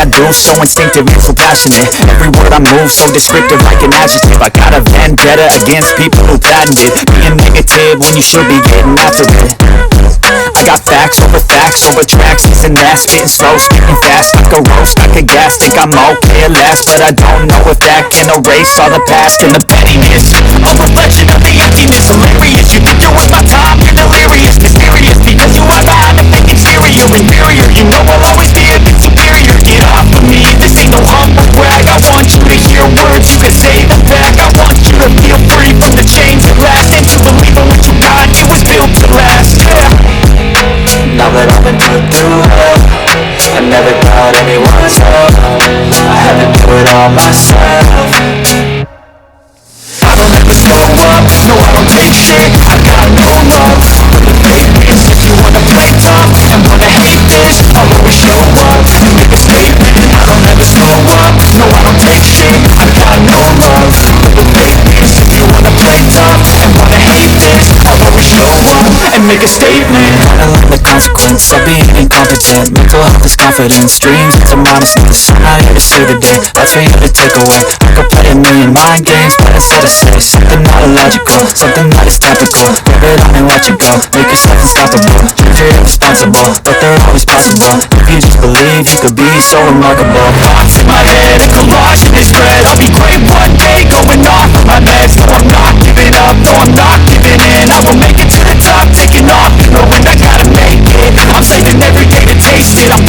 do, so instinctive and so passionate. Every word I move, so descriptive like an adjective. I got a vendetta against people who patented being negative when you should be getting after it. I got facts over tracks, and that spitting slow, speaking fast like a roast, like a gas. Think I'm okay at last, but I don't know if that can erase all the past and the pettiness. A reflection of the emptiness, hilarious. You think you're worth my time, you're delirious, mysterious, because you are behind the fake exterior, inferior. You know I'll always be a bit superior. Get off of me, this ain't no humble brag. I want you to hear words, you can say them back. I want you to feel free from the chains at last, and to believe in what you got, it was built to last. Now that I've been put through hell, I never got anyone's help. I had to do it all myself. I don't ever slow up, no I don't take shit. I got no love for the fakeness. If you wanna play tough and wanna hate this, I'll always show up and make a statement. I don't ever slow up, no I don't take shit. I got no love for the fakeness. If you wanna play tough and wanna hate this, I'll always show up and make a statement. Gotta learn the consequence of being incompetent. Mental health is confidence, dreams into modestness. I'm not here to save the day, that's for you to take away. I could play a million mind games, but instead I say something not illogical, something that is topical. Grab it on and watch it go, make yourself unstoppable. Dreams are irresponsible, but they're always possible. If you just believe, you could be so remarkable. Thoughts in my head, a collage in this thread. I'll be great one day, going off of my meds. No, I'm not giving up, no, I'm not giving in. I will make it to the top, taking off, knowing I gotta make it. I'm saving every day to taste it. I'm